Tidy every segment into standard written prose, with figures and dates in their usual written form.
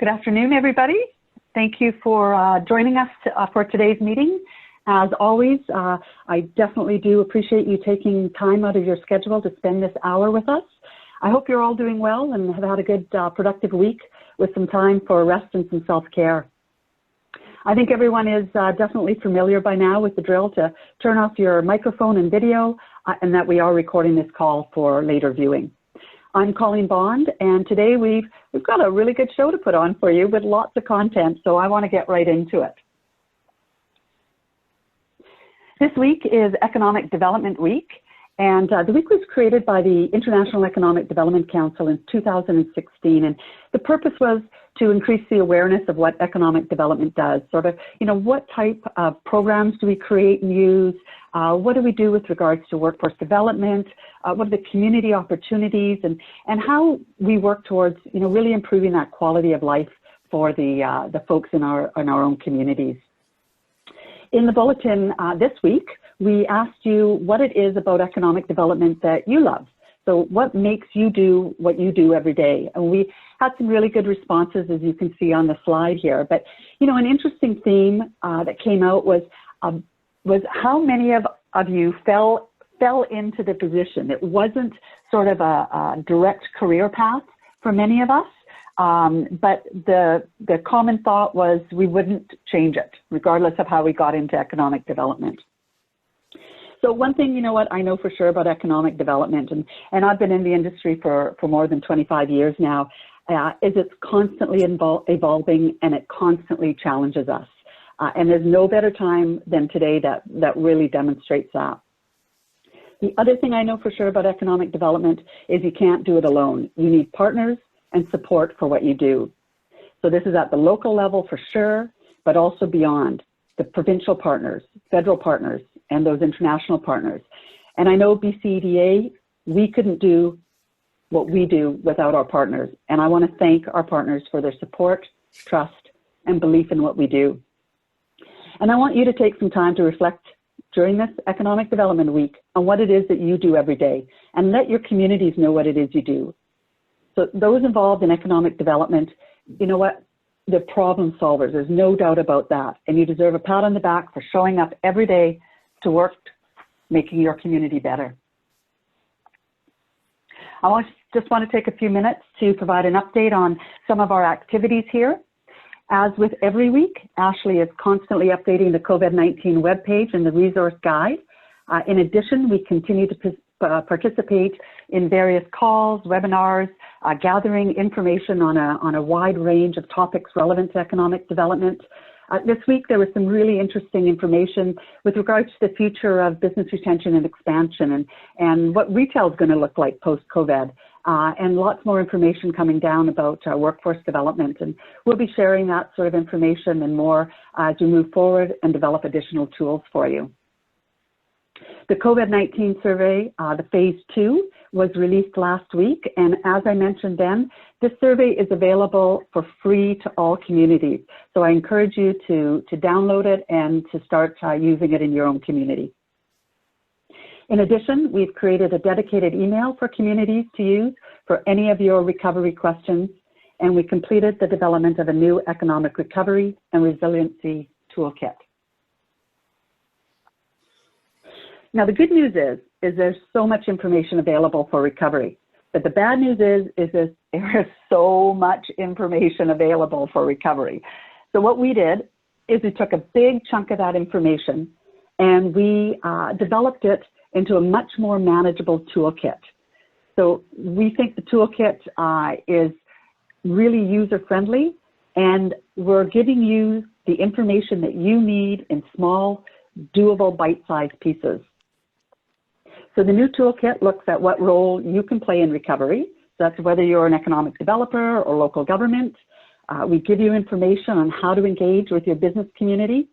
Good afternoon, everybody. Thank you for joining us for today's meeting. As always, I definitely do appreciate you taking time out of your schedule to spend this hour with us. I hope you're all doing well and have had a good, productive week with some time for rest and some self-care. I think everyone is definitely familiar by now with the drill to turn off your microphone and video, and that we are recording this call for later viewing. I'm Colleen Bond, and today we've got a really good show to put on for you with lots of content, so I want to get right into it. This week is Economic Development Week, and the week was created by the International Economic Development Council in 2016, and the purpose was to increase the awareness of what economic development does, sort of, what type of programs do we create and use, what do we do with regards to workforce development, what are the community opportunities, and how we work towards, really improving that quality of life for the folks in our own communities. In the bulletin this week, we asked you what it is about economic development that you love. So what makes you do what you do every day? And we had some really good responses, as you can see on the slide here. But, an interesting theme that came out was how many of you fell into the position. It wasn't sort of a direct career path for many of us, but the common thought was we wouldn't change it, regardless of how we got into economic development. So one thing, I know for sure about economic development, and I've been in the industry for more than 25 years now, is it's constantly evolving and it constantly challenges us. And there's no better time than today that really demonstrates that. The other thing I know for sure about economic development is you can't do it alone. You need partners and support for what you do. So this is at the local level for sure, but also beyond, the provincial partners, federal partners, and those international partners. And I know BCEDA, we couldn't do what we do without our partners. And I want to thank our partners for their support, trust, and belief in what we do. And I want you to take some time to reflect during this Economic Development Week on what it is that you do every day, and let your communities know what it is you do. So those involved in economic development, you know what? They're problem solvers. There's no doubt about that. And you deserve a pat on the back for showing up every day to work making your community better. I just want to take a few minutes to provide an update on some of our activities here. As with every week, Ashley is constantly updating the COVID-19 webpage and the resource guide. In addition, we continue to participate in various calls, webinars, gathering information on a wide range of topics relevant to economic development. This week, there was some really interesting information with regards to the future of business retention and expansion and what retail is going to look like post-COVID, and lots more information coming down about workforce development. And we'll be sharing that sort of information and more as we move forward and develop additional tools for you. The COVID-19 survey, the phase 2, was released last week, and as I mentioned then, this survey is available for free to all communities. So I encourage you to download it and to start using it in your own community. In addition, we've created a dedicated email for communities to use for any of your recovery questions, and we completed the development of a new economic recovery and resiliency toolkit. Now, the good news is there's so much information available for recovery. But the bad news is there is so much information available for recovery. So what we did is we took a big chunk of that information and we developed it into a much more manageable toolkit. So we think the toolkit is really user-friendly, and we're giving you the information that you need in small, doable, bite-sized pieces. So the new toolkit looks at what role you can play in recovery. So that's whether you're an economic developer or local government. We give you information on how to engage with your business community.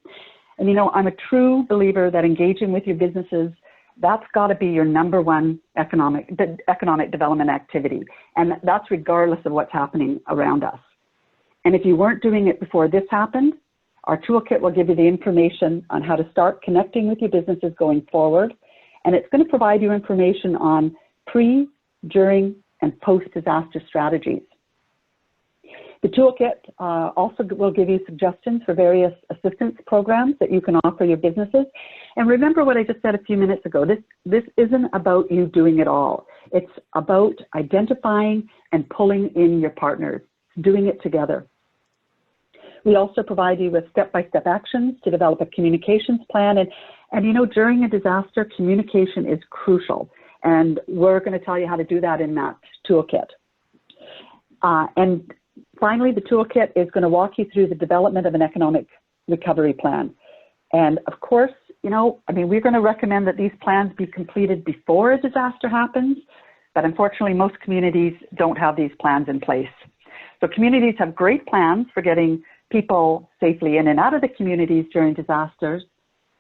And I'm a true believer that engaging with your businesses, that's got to be your #1 economic development activity. And that's regardless of what's happening around us. And if you weren't doing it before this happened, our toolkit will give you the information on how to start connecting with your businesses going forward. And it's going to provide you information on pre, during, and post-disaster strategies. The toolkit also will give you suggestions for various assistance programs that you can offer your businesses. And remember what I just said a few minutes ago, this isn't about you doing it all. It's about identifying and pulling in your partners, doing it together. We also provide you with step-by-step actions to develop a communications plan. And you know, during a disaster, communication is crucial. And we're going to tell you how to do that in that toolkit. And finally, the toolkit is going to walk you through the development of an economic recovery plan. And of course, you know, I mean, we're going to recommend that these plans be completed before a disaster happens, but unfortunately, most communities don't have these plans in place. So communities have great plans for getting people safely in and out of the communities during disasters,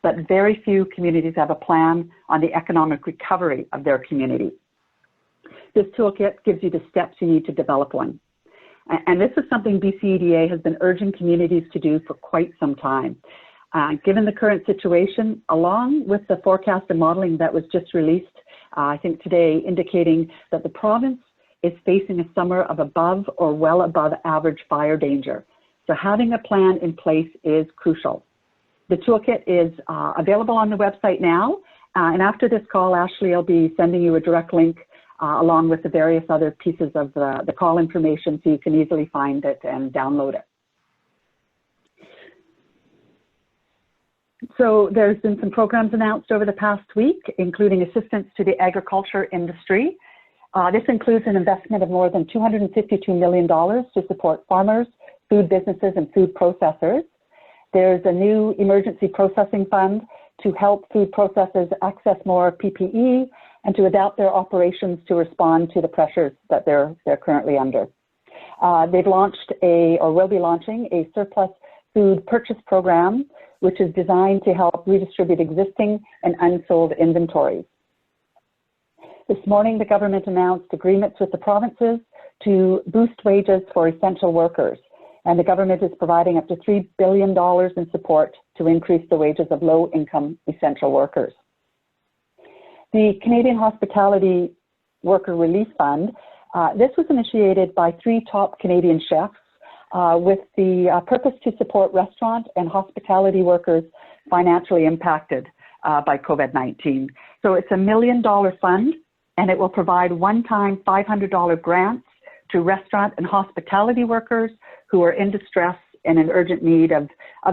but very few communities have a plan on the economic recovery of their community. This toolkit gives you the steps you need to develop one. And this is something BCEDA has been urging communities to do for quite some time. Given the current situation, along with the forecast and modeling that was just released, I think today, indicating that the province is facing a summer of above or well above average fire danger. So having a plan in place is crucial. The toolkit is available on the website now, and after this call, Ashley will be sending you a direct link along with the various other pieces of the call information so you can easily find it and download it. So there's been some programs announced over the past week, including assistance to the agriculture industry. This includes an investment of more than $252 million to support farmers, food businesses, and food processors. There's a new emergency processing fund to help food processors access more PPE and to adapt their operations to respond to the pressures that they're currently under. They've launched or will be launching a surplus food purchase program, which is designed to help redistribute existing and unsold inventories. This morning, the government announced agreements with the provinces to boost wages for essential workers. And the government is providing up to $3 billion in support to increase the wages of low-income essential workers. The Canadian Hospitality Worker Relief Fund, this was initiated by 3 top Canadian chefs with the purpose to support restaurant and hospitality workers financially impacted by COVID-19. So it's a $1 million fund, and it will provide one-time $500 grants to restaurant and hospitality workers who are in distress and in urgent need of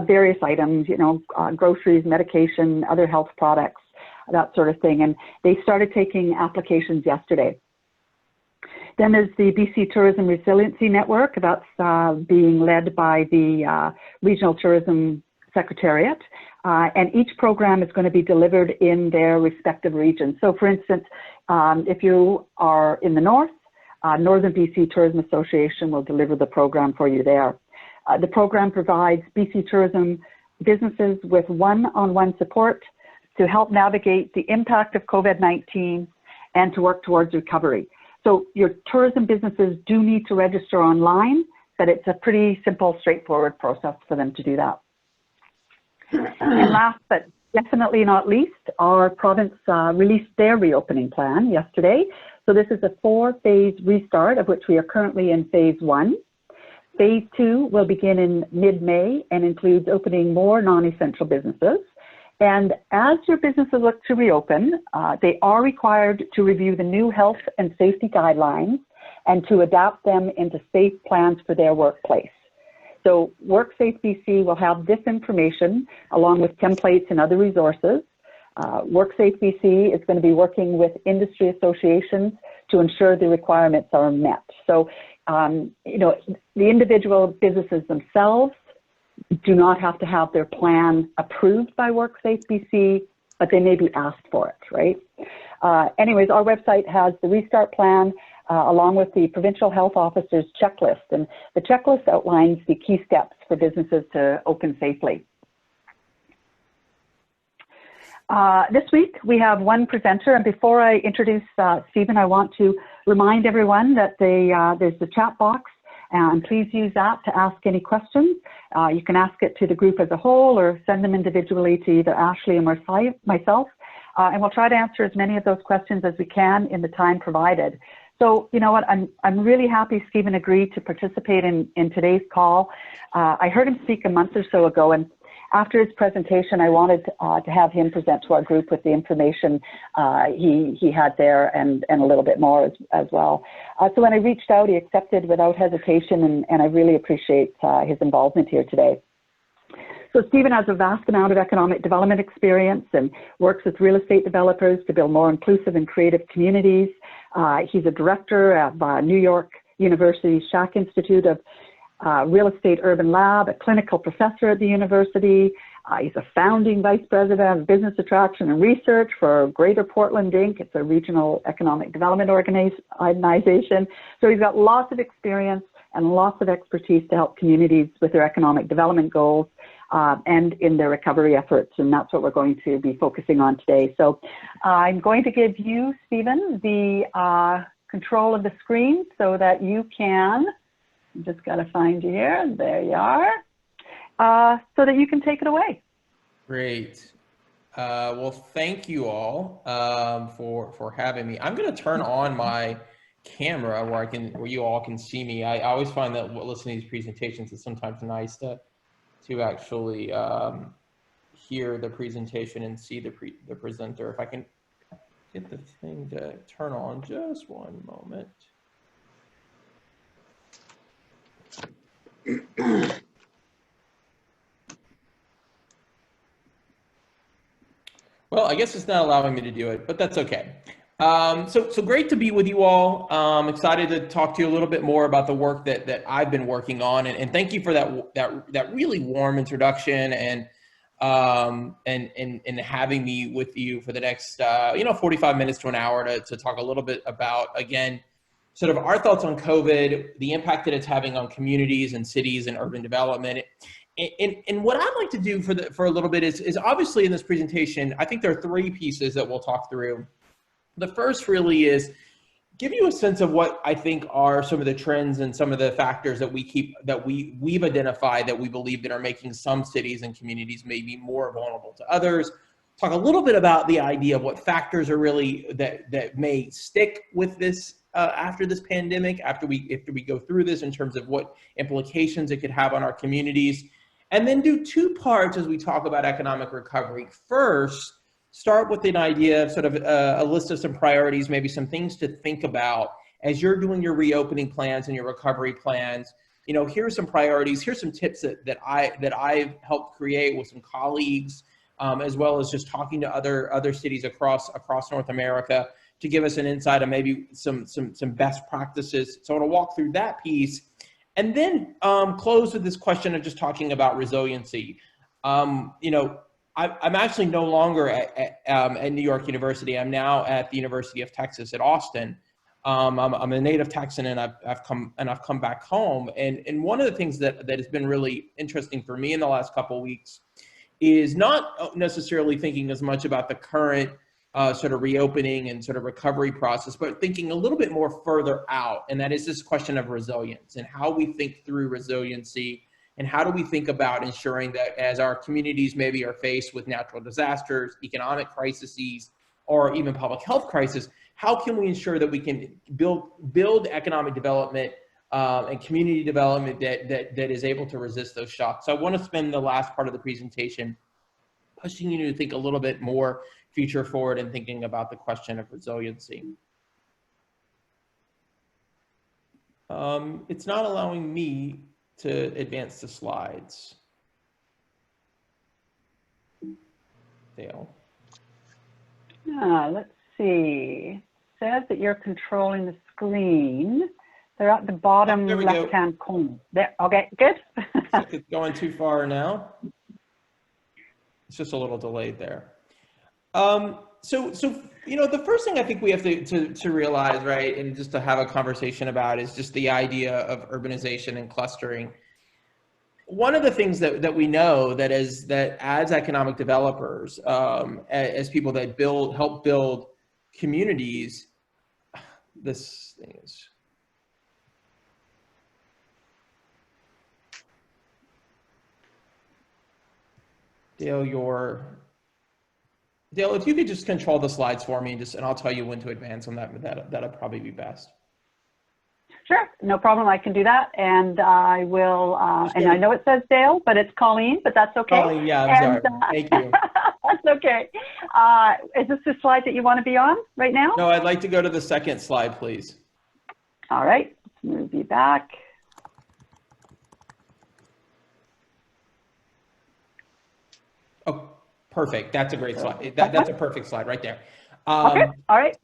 various items, you know, groceries, medication, other health products, that sort of thing. And they started taking applications yesterday. Then there's the BC Tourism Resiliency Network that's being led by the Regional Tourism Secretariat. And each program is going to be delivered in their respective regions. So for instance, if you are in the north, Northern BC Tourism Association will deliver the program for you there. The program provides BC tourism businesses with one-on-one support to help navigate the impact of COVID-19 and to work towards recovery. So your tourism businesses do need to register online, but it's a pretty simple, straightforward process for them to do that. And last but definitely not least, our province released their reopening plan yesterday. So this is a 4-phase restart, of which we are currently in phase 1. Phase 2 will begin in mid-May and includes opening more non-essential businesses. And as your businesses look to reopen, they are required to review the new health and safety guidelines and to adapt them into safe plans for their workplace. So WorkSafe BC will have this information along with templates and other resources. WorkSafe BC is going to be working with industry associations to ensure the requirements are met. So, you know, the individual businesses themselves do not have to have their plan approved by WorkSafe BC, but they may be asked for it, right? Anyways, our website has the restart plan along with the provincial health officer's checklist. And the checklist outlines the key steps for businesses to open safely. This week, we have one presenter, and before I introduce Steven, I want to remind everyone that there's the chat box, and please use that to ask any questions. You can ask it to the group as a whole or send them individually to either Ashley or myself, and we'll try to answer as many of those questions as we can in the time provided. So, you know what, I'm really happy Steven agreed to participate in today's call. I heard him speak a month or so ago, and after his presentation, I wanted to have him present to our group with the information he had there and a little bit more as well. So when I reached out, he accepted without hesitation, and I really appreciate his involvement here today. So Steven has a vast amount of economic development experience and works with real estate developers to build more inclusive and creative communities. He's a director of New York University Schack Institute of Real Estate Urban Lab, a clinical professor at the university. He's a founding vice president of business attraction and research for Greater Portland Inc. It's a regional economic development organization. So he's got lots of experience and lots of expertise to help communities with their economic development goals and in their recovery efforts. And that's what we're going to be focusing on today. So I'm going to give you, Steven, the control of the screen so that you can, just got to find you here, there you are, so that you can take it away. Great. Well, thank you all for having me. I'm going to turn on my camera where you all can see me. I always find that listening to these presentations is sometimes nice to actually hear the presentation and see the presenter. If I can get the thing to turn on, just one moment. Well, I guess it's not allowing me to do it, but that's okay. So great to be with you all. Excited to talk to you a little bit more about the work that I've been working on, and thank you for that really warm introduction and having me with you for the next 45 minutes to an hour to talk a little bit about, again, sort of our thoughts on COVID, the impact that it's having on communities and cities and urban development. And what I'd like to do for a little bit is obviously in this presentation, I think there are three pieces that we'll talk through. The first really is give you a sense of what I think are some of the trends and some of the factors that we've identified that we believe that are making some cities and communities maybe more vulnerable to others. Talk a little bit about the idea of what factors are really that may stick with this after this pandemic, after we go through this in terms of what implications it could have on our communities. And then do two parts as we talk about economic recovery. First, start with an idea of sort of a list of some priorities, maybe some things to think about as you're doing your reopening plans and your recovery plans. You know, here's some priorities. Here's some tips that I've helped create with some colleagues, as well as just talking to other cities across North America to give us an insight on maybe some best practices. So I want to walk through that piece, and then close with this question of just talking about resiliency. I'm actually no longer at New York University. I'm now at the University of Texas at Austin. I'm a native Texan, and I've come back home. And one of the things that has been really interesting for me in the last couple of weeks is not necessarily thinking as much about the current sort of reopening and sort of recovery process, but thinking a little bit more further out. And that is this question of resilience and how we think through resiliency. And how do we think about ensuring that as our communities maybe are faced with natural disasters, economic crises, or even public health crisis, how can we ensure that we can build economic development and community development that is able to resist those shocks? So I want to spend the last part of the presentation pushing you to think a little bit more future forward and thinking about the question of resiliency. It's not allowing me to advance the slides. Dale. Let's see. It says that you're controlling the screen. They're at the bottom left-hand corner. There. Okay, good. It's going too far now. It's just a little delayed there. So the first thing I think we have to realize, right, and just to have a conversation about is just the idea of urbanization and clustering. One of the things that we know that as economic developers, as people that help build communities, this thing is. Dale, if you could just control the slides for me, and I'll tell you when to advance on that. That'll probably be best. Sure, no problem. I can do that, and I will. And I know it says Dale, but it's Colleen, but that's okay. Colleen, yeah, I'm sorry. Thank you. That's okay. Is this the slide that you want to be on right now? No, I'd like to go to the second slide, please. All right, let's move you back. Oh, perfect. That's a great slide. That's a perfect slide right there. Okay, all right.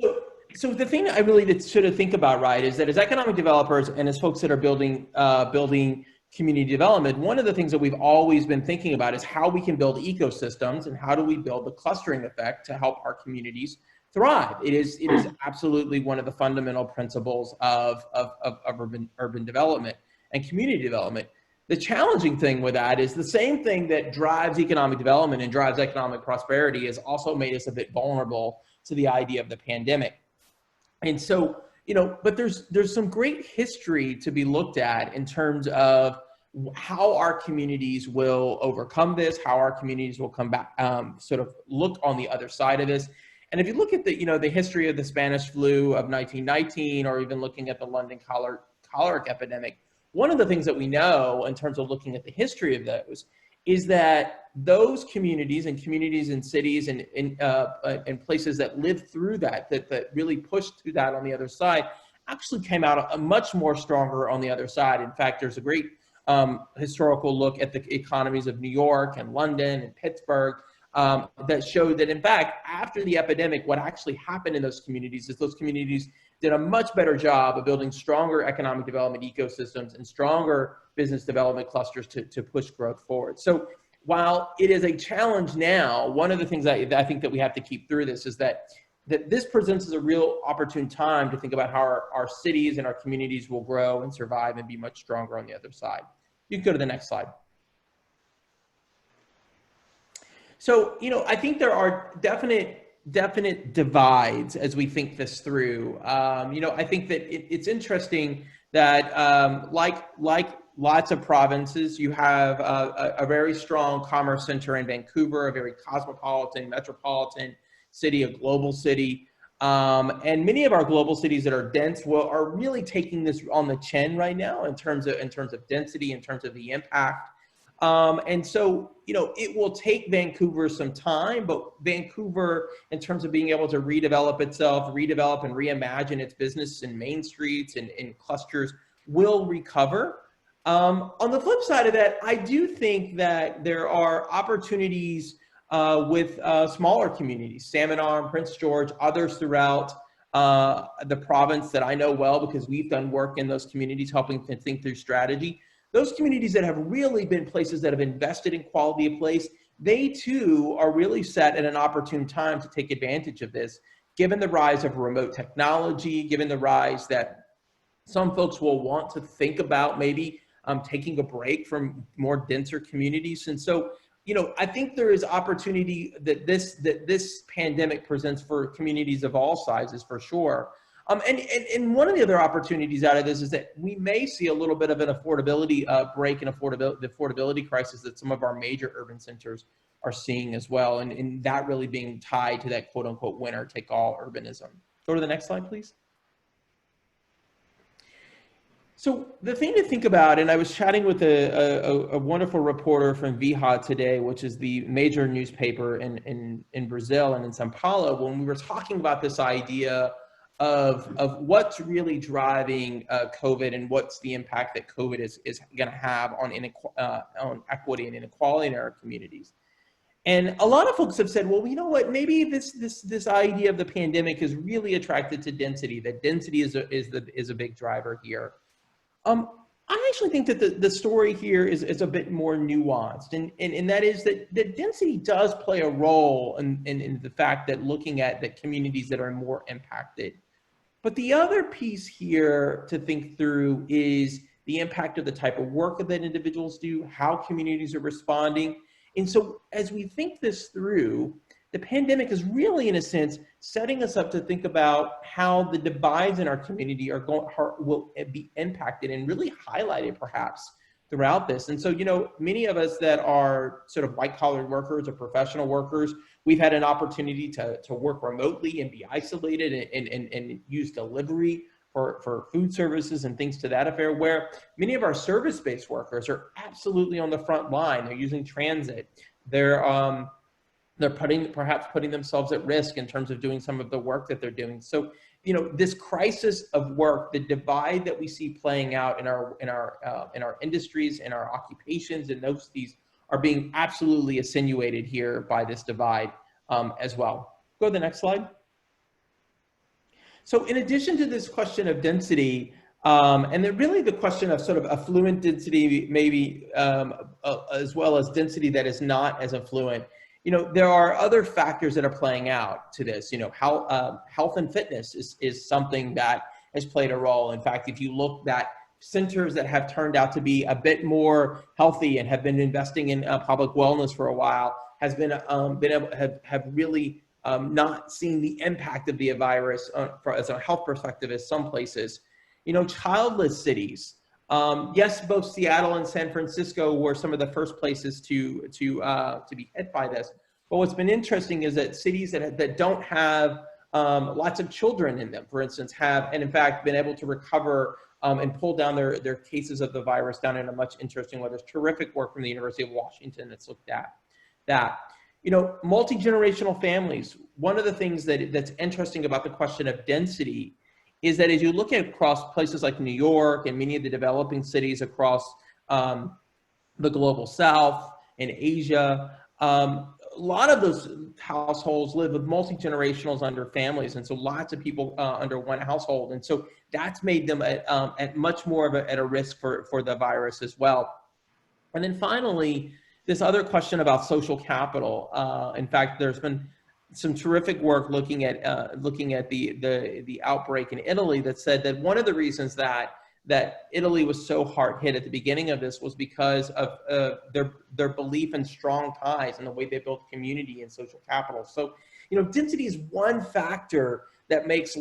So the thing I really sort of think about, right, is that as economic developers and as folks that are building community development, one of the things that we've always been thinking about is how we can build ecosystems and how do we build the clustering effect to help our communities thrive. It is absolutely one of the fundamental principles of urban development and community development. The challenging thing with that is the same thing that drives economic development and drives economic prosperity has also made us a bit vulnerable to the idea of the pandemic. And so, but there's some great history to be looked at in terms of how our communities will overcome this, how our communities will come back, sort of look on the other side of this. And if you look at the history of the Spanish flu of 1919, or even looking at the London choleric epidemic, one of the things that we know in terms of looking at the history of those is that those communities and cities and places that lived through that really pushed through that on the other side actually came out much more stronger on the other side. In fact, there's a great historical look at the economies of New York and London and Pittsburgh that showed that, in fact, after the epidemic, what actually happened in those communities is those communities did a much better job of building stronger economic development ecosystems and stronger business development clusters to push growth forward. So while it is a challenge now, one of the things I think that we have to keep through this is that this presents as a real opportune time to think about how our cities and our communities will grow and survive and be much stronger on the other side. You can go to the next slide. So, I think there are definite divides as we think this through. I think that it's interesting that like lots of provinces, you have a very strong commerce center in Vancouver, a very cosmopolitan, metropolitan city, a global city. And many of our global cities that are dense are really taking this on the chin right now in terms of density, in terms of the impact. And so, it will take Vancouver some time, but Vancouver, in terms of being able to redevelop and reimagine its business and main streets and clusters, will recover. On the flip side of that, I do think that there are opportunities with smaller communities, Salmon Arm, Prince George, others throughout the province that I know well because we've done work in those communities helping to think through strategy. Those communities that have really been places that have invested in quality of place, they too are really set at an opportune time to take advantage of this, given the rise of remote technology, given the rise that some folks will want to think about maybe taking a break from more denser communities. And so, I think there is opportunity that this pandemic presents for communities of all sizes for sure. And one of the other opportunities out of this is that we may see a little bit of an affordability break and the affordability crisis that some of our major urban centers are seeing as well. And that really being tied to that quote unquote winner take all urbanism. Go to the next slide, please. So the thing to think about, and I was chatting with a wonderful reporter from Veja today, which is the major newspaper in Brazil and in Sao Paulo, when we were talking about this idea of what's really driving COVID and what's the impact that COVID is going to have on equity and inequality in our communities. And a lot of folks have said, well, you know what, maybe this idea of the pandemic is really attracted to density, that density is a big driver here. I actually think that the story here is a bit more nuanced, and that is that density does play a role in the fact that looking at the communities that are more impacted. But the other piece here to think through is the impact of the type of work that individuals do, how communities are responding. And so as we think this through, the pandemic is really, in a sense, setting us up to think about how the divides in our community will be impacted and really highlighted perhaps throughout this. And so, many of us that are sort of white-collar workers or professional workers, we've had an opportunity to work remotely and be isolated and use delivery for food services and things to that affair, where many of our service-based workers are absolutely on the front line. They're using transit. They're perhaps putting themselves at risk in terms of doing some of the work that they're doing. So, you know, this crisis of work, the divide that we see playing out in our industries, in our occupations, and these are being absolutely attenuated here by this divide as well. Go to the next slide. So in addition to this question of density, and then really the question of sort of affluent density, maybe as well as density that is not as affluent, you know, there are other factors that are playing out to this. You know, how health and fitness is something that has played a role. In fact, if you look at centers that have turned out to be a bit more healthy and have been investing in public wellness for a while, has been able have really not seen the impact of the virus as a health perspective as some places. You know, childless cities. Yes, both Seattle and San Francisco were some of the first places to be hit by this. But what's been interesting is that cities that don't have lots of children in them, for instance, have, and in fact, been able to recover and pull down their cases of the virus down in a much interesting way. There's terrific work from the University of Washington that's looked at that. You know, multi-generational families. One of the things that's interesting about the question of density is that as you look at across places like New York and many of the developing cities across the global South and Asia, a lot of those households live with multi-generationals under families, and so lots of people under one household, and so that's made them at much more of at a risk for the virus as well. And then finally, this other question about social capital. In fact, there's been some terrific work looking at the outbreak in Italy that said that one of the reasons that Italy was so hard hit at the beginning of this was because of their belief in strong ties and the way they built community and social capital. So, you know, density is one factor that makes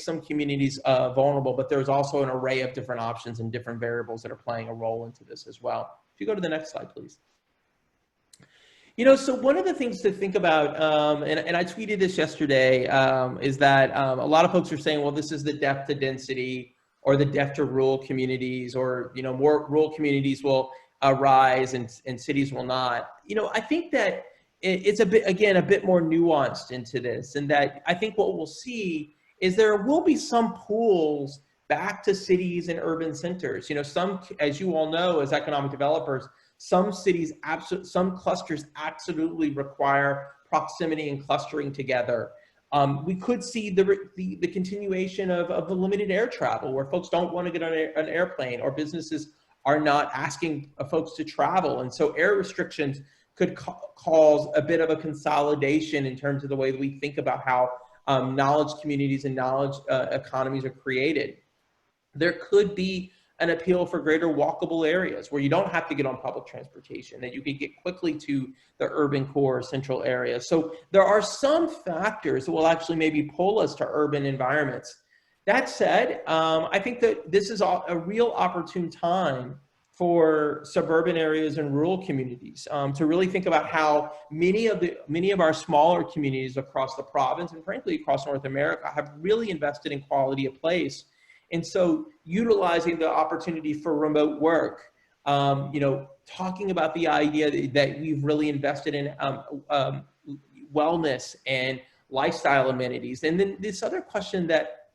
some communities vulnerable, but there's also an array of different options and different variables that are playing a role into this as well. If you go to the next slide, please. You know, so one of the things to think about, and I tweeted this yesterday, is that a lot of folks are saying, well, this is the death to density or the death to rural communities, or, you know, more rural communities will rise and cities will not. You know, I think that it's a bit more nuanced into this, and that I think what we'll see is there will be some pulls back to cities and urban centers. You know, some, as you all know, as economic developers, some cities, some clusters absolutely require proximity and clustering together. We could see the continuation of the limited air travel, where folks don't want to get on an airplane, or businesses are not asking folks to travel. And so air restrictions could cause a bit of a consolidation in terms of the way that we think about how knowledge communities and knowledge economies are created. There could be an appeal for greater walkable areas where you don't have to get on public transportation, that you can get quickly to the urban core central areas. So there are some factors that will actually maybe pull us to urban environments. That said, I think that this is a real opportune time for suburban areas and rural communities to really think about how many of our smaller communities across the province and frankly across North America have really invested in quality of place. And so utilizing the opportunity for remote work, you know, talking about the idea that we've really invested in wellness and lifestyle amenities. And then this other question that,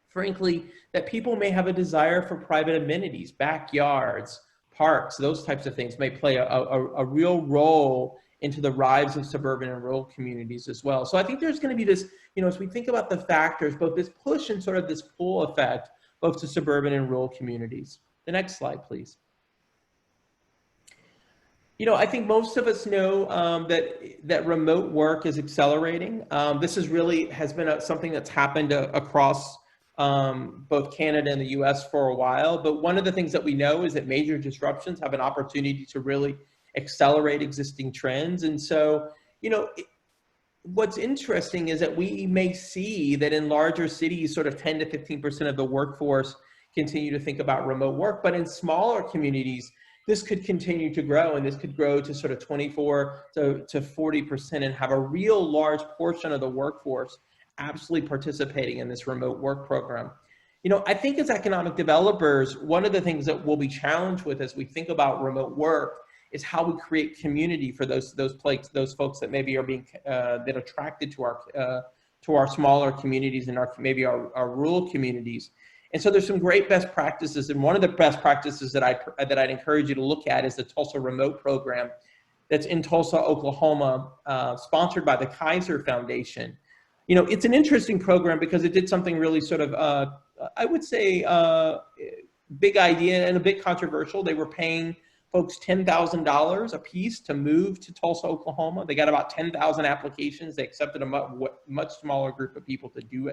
frankly, that people may have a desire for private amenities, backyards, parks, those types of things may play a real role into the rise of suburban and rural communities as well. So I think there's going to be this, you know, as we think about the factors, both this push and sort of this pull effect, both to suburban and rural communities. The next slide, please. You know, I think most of us know that remote work is accelerating. This has been something that's happened across both Canada and the US for a while. But one of the things that we know is that major disruptions have an opportunity to really accelerate existing trends. And so, you know, what's interesting is that we may see that in larger cities, sort of 10 to 15% of the workforce continue to think about remote work, but in smaller communities, this could continue to grow, and this could grow to sort of 24 to 40% and have a real large portion of the workforce absolutely participating in this remote work program. I think as economic developers, one of the things that we'll be challenged with as we think about remote work is how we create community for those folks that maybe are being that attracted to our smaller communities and maybe our rural communities. And so there's some great best practices, and one of the best practices that I'd encourage you to look at is the Tulsa Remote Program that's in Tulsa, Oklahoma, sponsored by the Kaiser Foundation. It's an interesting program because it did something really sort of, I would say, big idea and a bit controversial. They were paying folks $10,000 a piece to move to Tulsa, Oklahoma. They got about 10,000 applications. They accepted a much smaller group of people to do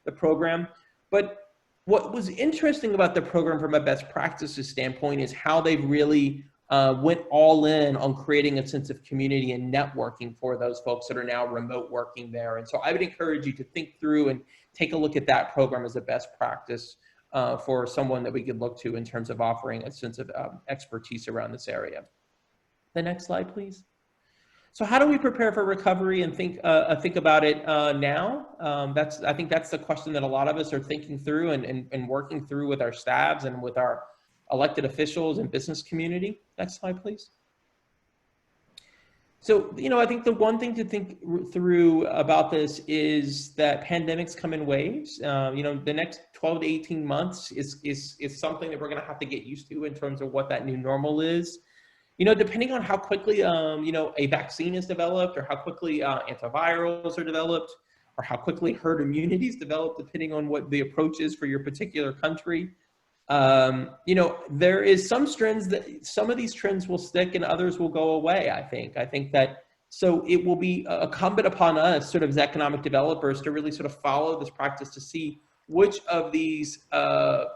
the program. But what was interesting about the program from a best practices standpoint is how they really went all in on creating a sense of community and networking for those folks that are now remote working there. And so I would encourage you to think through and take a look at that program as a best practice for someone that we could look to in terms of offering a sense of expertise around this area. The next slide, please. So how do we prepare for recovery and think about it now? I think that's the question that a lot of us are thinking through and working through with our staffs and with our elected officials and business community. Next slide, please. So, I think the one thing to think through about this is that pandemics come in waves. The next 12 to 18 months is something that we're going to have to get used to in terms of what that new normal is. Depending on how quickly, a vaccine is developed, or how quickly antivirals are developed, or how quickly herd immunity is developed, depending on what the approach is for your particular country. There is some of these trends will stick and others will go away. I think that, so it will be incumbent upon us sort of as economic developers to really sort of follow this practice to see which of these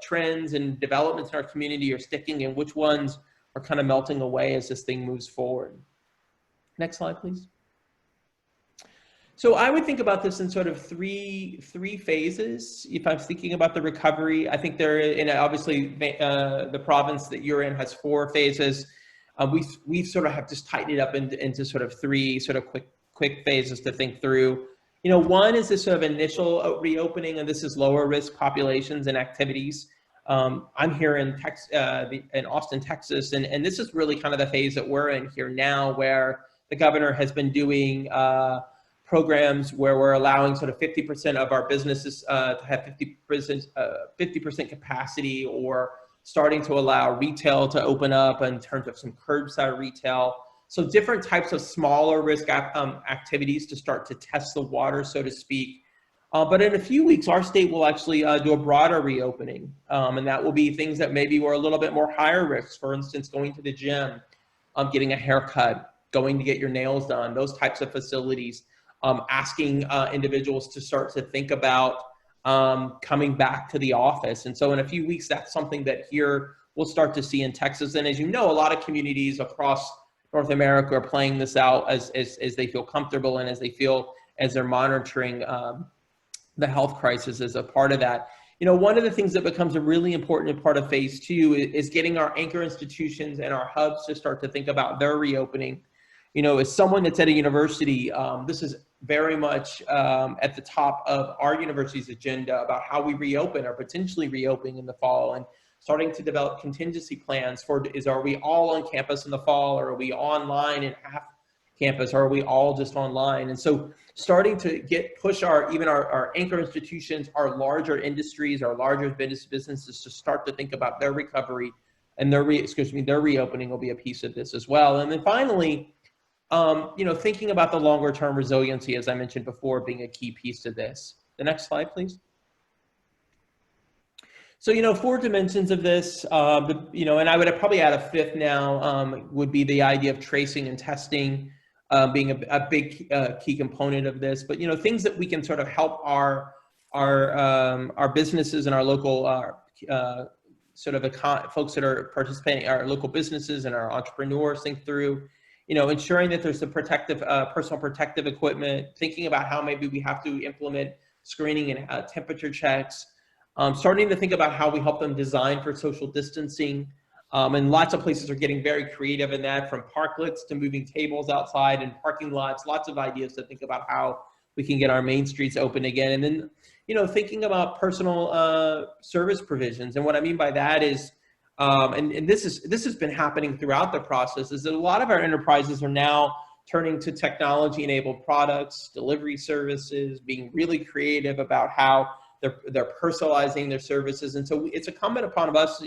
trends and developments in our community are sticking and which ones are kind of melting away as this thing moves forward. Next slide, please. So I would think about this in sort of three phases. If I'm thinking about the recovery, I think obviously the province that you're in has 4 phases. We sort of have just tightened it up into sort of 3 sort of quick phases to think through. One is this sort of initial reopening, and this is lower risk populations and activities. I'm here in Austin, Texas, and this is really kind of the phase that we're in here now, where the governor has been doing programs where we're allowing sort of 50% of our businesses to have 50% capacity, or starting to allow retail to open up in terms of some curbside retail. So different types of smaller risk activities to start to test the water, so to speak. But in a few weeks, our state will actually do a broader reopening. And that will be things that maybe were a little bit more higher risk. For instance, going to the gym, getting a haircut, going to get your nails done, those types of facilities. Asking individuals to start to think about coming back to the office. And so in a few weeks, that's something that here we'll start to see in Texas. And as you know, a lot of communities across North America are playing this out as they feel comfortable and as they're monitoring the health crisis as a part of that. One of the things that becomes a really important part of phase 2 is getting our anchor institutions and our hubs to start to think about their reopening. As someone that's at a university, this is very much at the top of our university's agenda about how we reopen or potentially reopening in the fall, and starting to develop contingency plans for, are we all on campus in the fall, or are we online and half campus, or are we all just online? And so starting to push our anchor institutions, our larger industries, our larger businesses to start to think about their recovery and their reopening will be a piece of this as well. And then finally, thinking about the longer term resiliency, as I mentioned before, being a key piece to this. The next slide, please. So, 4 dimensions of this, and I would probably add a 5th now, would be the idea of tracing and testing being a big key component of this. But, things that we can sort of help our businesses and our local folks that are participating, our local businesses and our entrepreneurs think through. Ensuring that there's the personal protective equipment, thinking about how maybe we have to implement screening and temperature checks, starting to think about how we help them design for social distancing. And lots of places are getting very creative in that, from parklets to moving tables outside and parking lots, lots of ideas to think about how we can get our main streets open again. And then, thinking about personal service provisions. And what I mean by that is, and this has been happening throughout the process, is that a lot of our enterprises are now turning to technology-enabled products, delivery services, being really creative about how they're personalizing their services. And so it's incumbent upon us,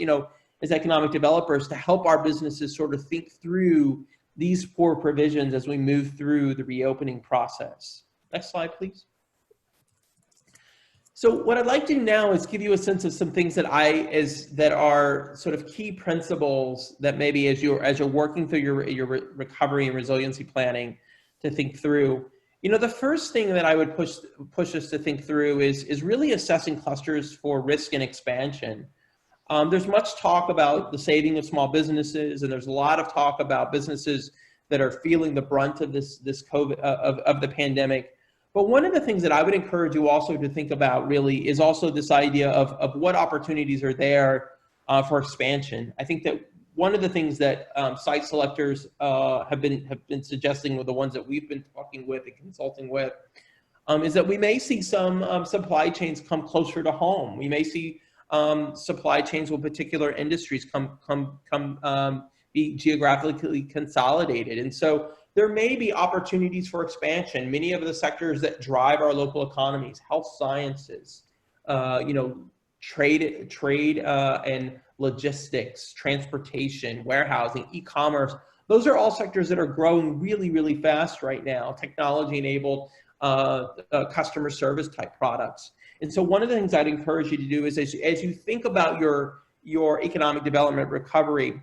as economic developers, to help our businesses sort of think through these core provisions as we move through the reopening process. Next slide, please. So what I'd like to do now is give you a sense of some things that that are sort of key principles that maybe as you're working through your recovery and resiliency planning to think through. The first thing that I would push us to think through is really assessing clusters for risk and expansion. There's much talk about the saving of small businesses, and there's a lot of talk about businesses that are feeling the brunt of this COVID of the pandemic. But one of the things that I would encourage you also to think about really is also this idea of what opportunities are there for expansion. I think that one of the things that site selectors have been suggesting with the ones that we've been talking with and consulting with is that we may see some supply chains come closer to home. We may see supply chains with particular industries be geographically consolidated. And so there may be opportunities for expansion. Many of the sectors that drive our local economies, health sciences, trade and logistics, transportation, warehousing, e-commerce, those are all sectors that are growing really, really fast right now, technology-enabled customer service type products. And so one of the things I'd encourage you to do is as you think about your economic development recovery,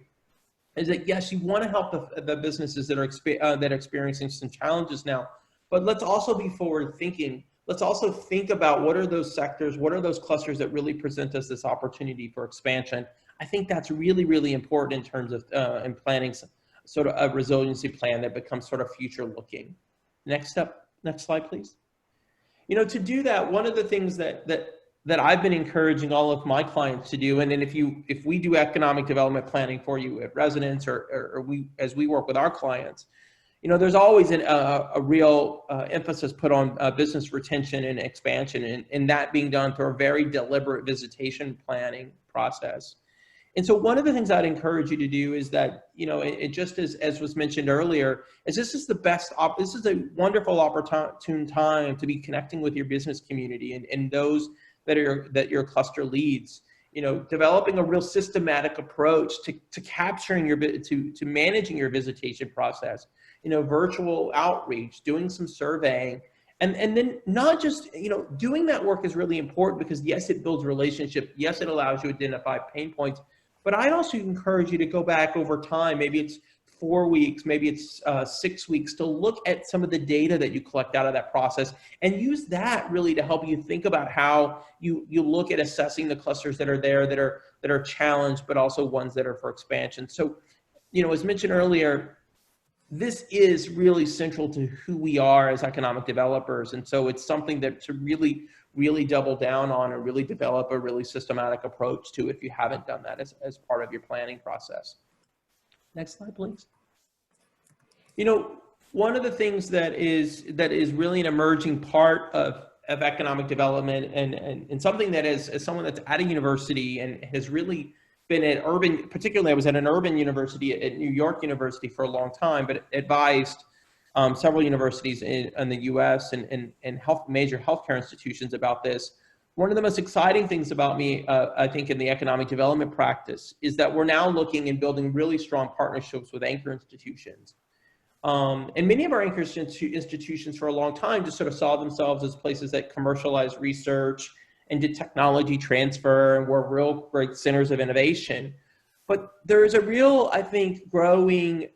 is that yes, you want to help the businesses that are experiencing some challenges now, but let's also be forward thinking. Let's also think about what are those sectors, what are those clusters that really present us this opportunity for expansion. I think that's really, really important in terms of in planning sort of a resiliency plan that becomes sort of future looking. Next slide, please. To do that, one of the things that I've been encouraging all of my clients to do, and then if we do economic development planning for you at Resonance or as we work with our clients, there's always a real emphasis put on business retention and expansion, and that being done through a very deliberate visitation planning process. And so one of the things I'd encourage you to do is that, it just as was mentioned earlier, is this is a wonderful opportune time to be connecting with your business community and those that your cluster leads, developing a real systematic approach to capturing to managing your visitation process, virtual outreach, doing some surveying, and then not just, doing that work is really important because yes, it builds relationship. Yes, it allows you to identify pain points, but I'd also encourage you to go back over time. Maybe it's 4 weeks, maybe it's 6 weeks, to look at some of the data that you collect out of that process and use that really to help you think about how you look at assessing the clusters that are there that are challenged, but also ones that are for expansion. So, as mentioned earlier, this is really central to who we are as economic developers. And so it's something that to really, really double down on and really develop a really systematic approach to if you haven't done that as part of your planning process. Next slide, please. One of the things that is really an emerging part of economic development and something that as someone that's at a university and has really been at particularly I was at an urban university at New York University for a long time, but advised several universities in the US and major healthcare institutions about this. One of the most exciting things about me, I think, in the economic development practice is that we're now looking and building really strong partnerships with anchor institutions. And many of our anchor institutions for a long time just sort of saw themselves as places that commercialized research and did technology transfer and were real great centers of innovation. But there is a real, I think, growing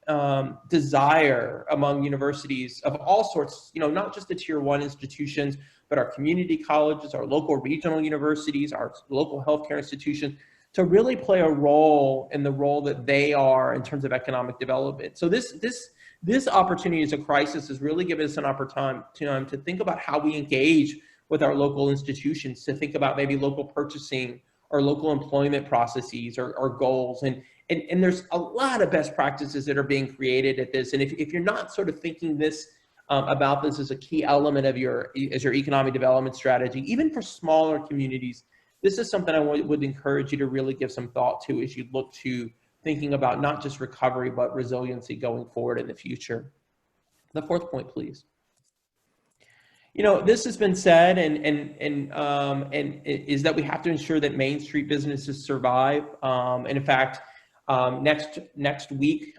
desire among universities of all sorts, not just the tier 1 institutions, but our community colleges, our local regional universities, our local healthcare institutions, to really play a role in the role that they are in terms of economic development. So this opportunity as a crisis has really given us an opportunity to think about how we engage with our local institutions, to think about maybe local purchasing or local employment processes or goals. And there's a lot of best practices that are being created at this. And if you're not sort of thinking this about this as a key element of your economic development strategy, even for smaller communities. This is something I would encourage you to really give some thought to as you look to thinking about not just recovery, but resiliency going forward in the future. The fourth point, please. You know, this has been said, and is that we have to ensure that Main Street businesses survive. And in fact, next week,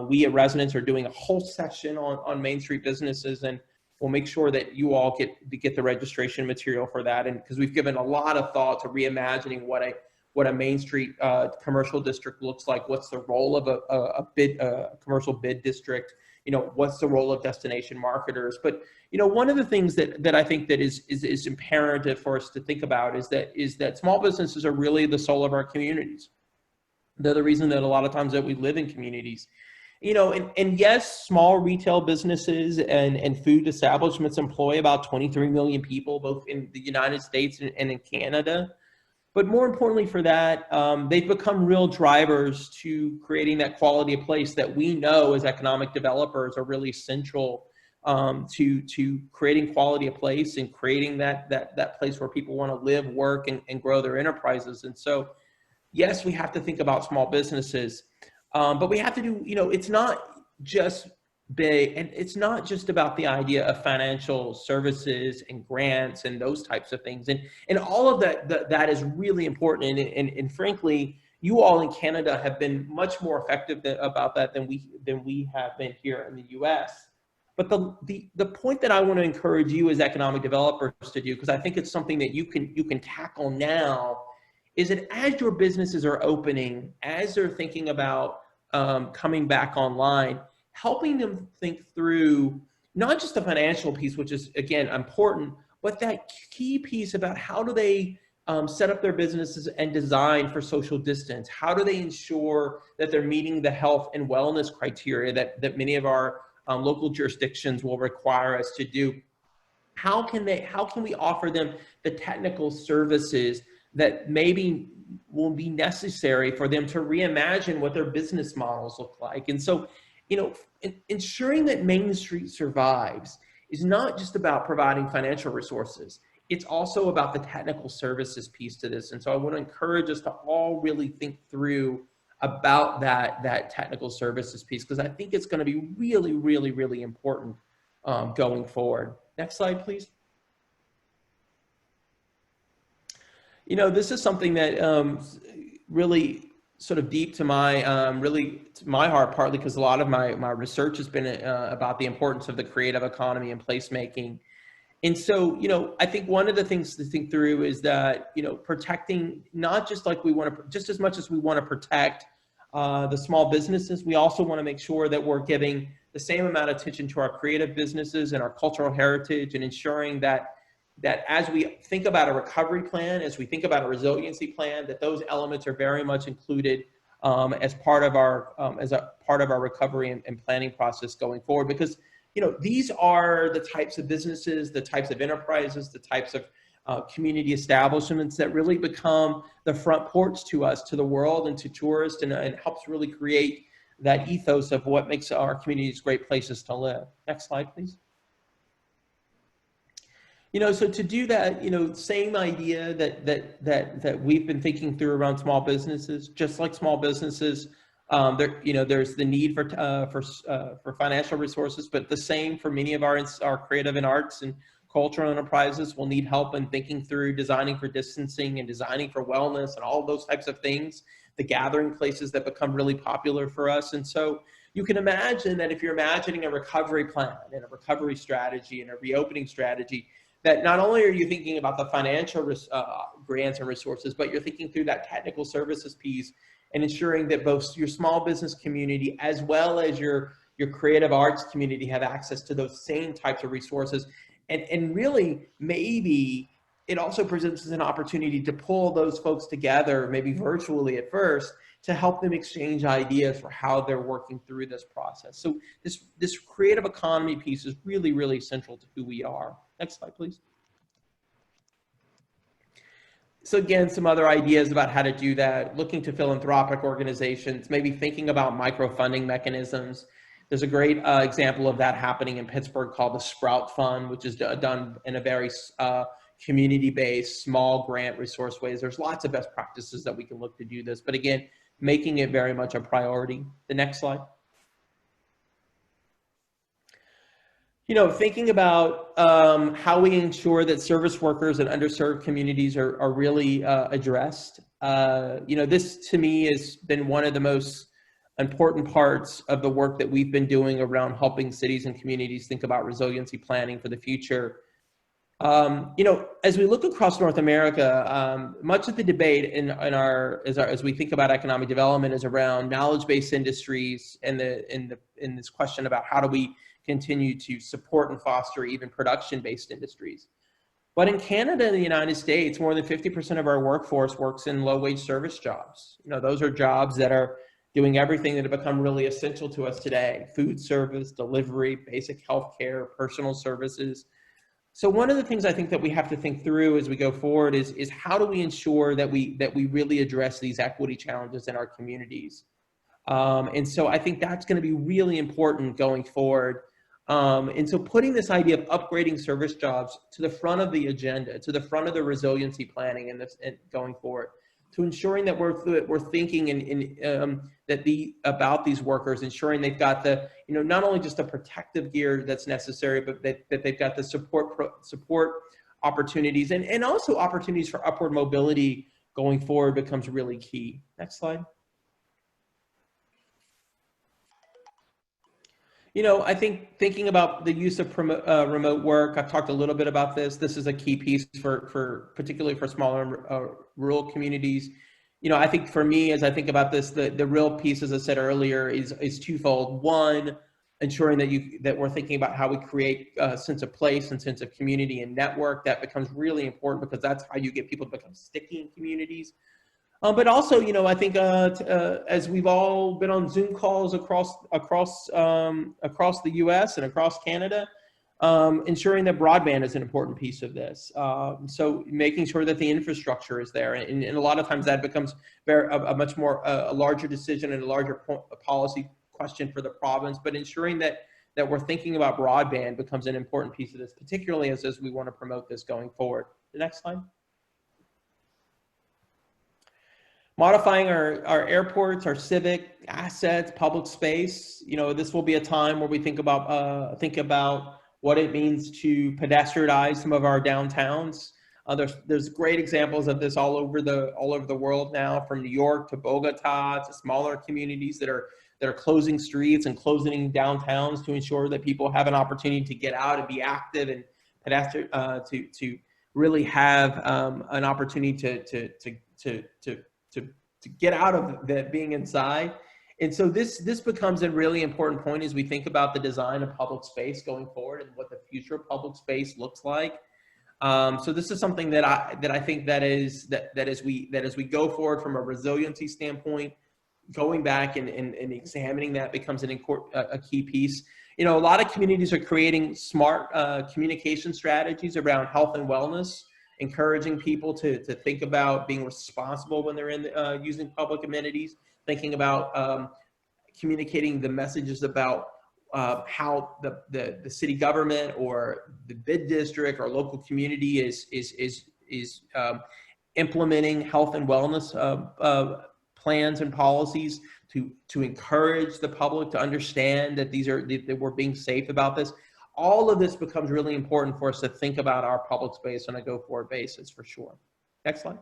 we at Resonance are doing a whole session on Main Street businesses, and we'll make sure that you all get the registration material for that. And because we've given a lot of thought to reimagining what a Main Street commercial district looks like. What's the role of a commercial bid district? You know, what's the role of destination marketers? But you know, one of the things that I think that is imperative for us to think about is that small businesses are really the soul of our communities. They're the reason that a lot of times that we live in communities. You know, and yes, small retail businesses and food establishments employ about 23 million people, both in the United States and in Canada. But more importantly for that, they've become real drivers to creating that quality of place that we know as economic developers are really central to creating quality of place and creating that place where people want to live, work, and grow their enterprises. And so, yes, we have to think about small businesses, but we have to do, you know, it's not just big, and it's not just about the idea of financial services and grants and those types of things. And all of that is really important. And frankly, you all in Canada have been much more effective about that than we have been here in the US. But the point that I want to encourage you as economic developers to do, because I think it's something that you can tackle now, is that as your businesses are opening, as they're thinking about coming back online, helping them think through not just the financial piece, which is, again, important, but that key piece about how do they set up their businesses and design for social distance? How do they ensure that they're meeting the health and wellness criteria that many of our local jurisdictions will require us to do? How can we offer them the technical services that maybe will be necessary for them to reimagine what their business models look like? And so, you know, ensuring that Main Street survives is not just about providing financial resources. It's also about the technical services piece to this. And so I want to encourage us to all really think through about that technical services piece, because I think it's going to be really, really, really important going forward. Next slide, please. You know, this is something that really sort of deep to my heart, partly because a lot of my research has been about the importance of the creative economy and placemaking. And so, you know, I think one of the things to think through is that, you know, protecting, not just like we want to, just as much as we want to protect the small businesses, we also want to make sure that we're giving the same amount of attention to our creative businesses and our cultural heritage, and ensuring that as we think about a recovery plan, as we think about a resiliency plan, that those elements are very much included as part of our recovery and planning process going forward. Because, you know, these are the types of businesses, the types of enterprises, the types of community establishments that really become the front porch to us, to the world, and to tourists, and helps really create that ethos of what makes our communities great places to live. Next slide, please. You know, so to do that, you know, same idea that we've been thinking through around small businesses, just like small businesses, there, you know, there's the need for financial resources, but the same for many of our creative and arts and cultural enterprises will need help in thinking through designing for distancing and designing for wellness and all those types of things, the gathering places that become really popular for us. And so you can imagine that if you're imagining a recovery plan and a recovery strategy and a reopening strategy, that not only are you thinking about the financial grants and resources, but you're thinking through that technical services piece and ensuring that both your small business community as well as your creative arts community have access to those same types of resources. And really, maybe it also presents as an opportunity to pull those folks together, maybe virtually at first, to help them exchange ideas for how they're working through this process. So this creative economy piece is really, really central to who we are. Next slide, please. So again, some other ideas about how to do that, looking to philanthropic organizations, maybe thinking about micro-funding mechanisms, There's a great example of that happening in Pittsburgh called the Sprout Fund, which is done in a very community-based, small grant resource ways. There's lots of best practices that we can look to do this, but again, making it very much a priority. The next slide. You know, thinking about how we ensure that service workers and underserved communities are really addressed. You know, this to me has been one of the most important parts of the work that we've been doing around helping cities and communities think about resiliency planning for the future. You know, as we look across North America, much of the debate as we think about economic development is around knowledge-based industries and in this question about how do we continue to support and foster even production-based industries. But in Canada and the United States, more than 50% of our workforce works in low-wage service jobs. You know, those are jobs that are doing everything that have become really essential to us today: food service, delivery, basic healthcare, personal services. So one of the things I think that we have to think through as we go forward is how do we ensure that we really address these equity challenges in our communities? And so I think that's going to be really important going forward. And so putting this idea of upgrading service jobs to the front of the agenda, to the front of the resiliency planning and going forward, to ensuring that we're thinking about these workers, ensuring they've got the, you know, not only just the protective gear that's necessary, but that they've got the support opportunities and also opportunities for upward mobility going forward becomes really key. Next slide. You know, I think thinking about the use of remote work, I've talked a little bit about this. This is a key piece for particularly for smaller rural communities. You know, I think for me, as I think about this, the real piece, as I said earlier, is twofold. One, ensuring that we're thinking about how we create a sense of place and sense of community and network. That becomes really important because that's how you get people to become sticky in communities. But also, you know, I think as we've all been on Zoom calls across the U.S. and across Canada, ensuring that broadband is an important piece of this. So making sure that the infrastructure is there, and a lot of times that becomes a much more a larger decision and a larger policy question for the province. But ensuring that we're thinking about broadband becomes an important piece of this, particularly as we want to promote this going forward. The next slide. Modifying our airports, our civic assets, public space. You know, this will be a time where we think about what it means to pedestrianize some of our downtowns. There's great examples of this all over the world now, from New York to Bogota to smaller communities that are closing streets and closing downtowns to ensure that people have an opportunity to get out and be active and to really have an opportunity to get out of being inside. And so this becomes a really important point as we think about the design of public space going forward and what the future of public space looks like. So this is something that I think that as we go forward from a resiliency standpoint, going back and examining that becomes a key piece. You know, a lot of communities are creating smart communication strategies around health and wellness, encouraging people to think about being responsible when they're in using public amenities, thinking about communicating the messages about how the city government or the bid district or local community is implementing health and wellness plans and policies to encourage the public to understand that that we're being safe about this. All of this becomes really important for us to think about our public space on a go-forward basis, for sure. Next slide.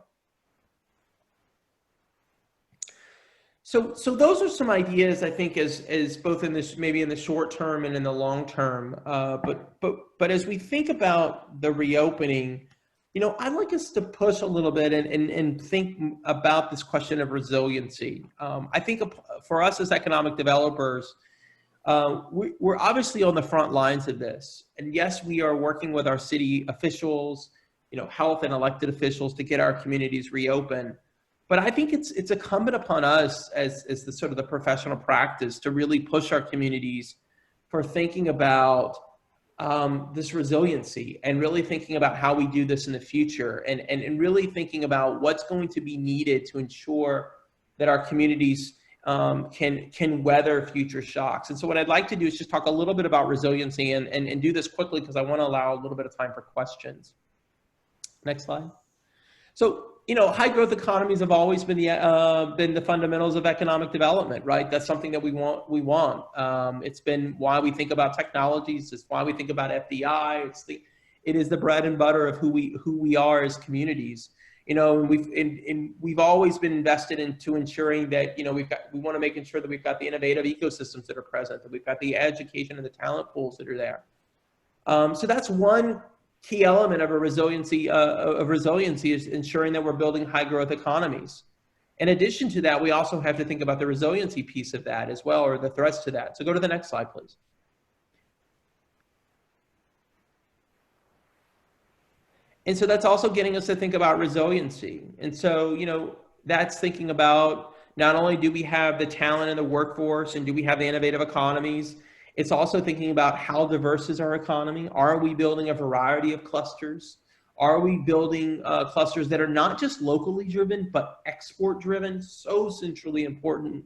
So those are some ideas, I think, as both in this, maybe in the short term and in the long term. But as we think about the reopening, you know, I'd like us to push a little bit and think about this question of resiliency. I think for us as economic developers, we're obviously on the front lines of this. And yes, we are working with our city officials, you know, health and elected officials to get our communities reopened. But I think it's incumbent upon us as the sort of the professional practice to really push our communities for thinking about this resiliency and really thinking about how we do this in the future and really thinking about what's going to be needed to ensure that our communities can weather future shocks. And so what I'd like to do is just talk a little bit about resiliency and do this quickly because I want to allow a little bit of time for questions. Next slide. So, high growth economies have always been the fundamentals of economic development, right? That's something that we want. It's been why we think about technologies. It's why we think about FDI. It is the bread and butter of who we are as communities. We've always been invested into ensuring that, we want to make sure that we've got the innovative ecosystems that are present, that we've got the education and the talent pools that are there. So that's one key element of resiliency is ensuring that we're building high growth economies. In addition to that, we also have to think about the resiliency piece of that as well, or the threats to that. So go to the next slide, please. And so that's also getting us to think about resiliency. And so, that's thinking about not only do we have the talent in the workforce and do we have the innovative economies, it's also thinking about how diverse is our economy. Are we building a variety of clusters? Are we building clusters that are not just locally driven, but export driven? So centrally important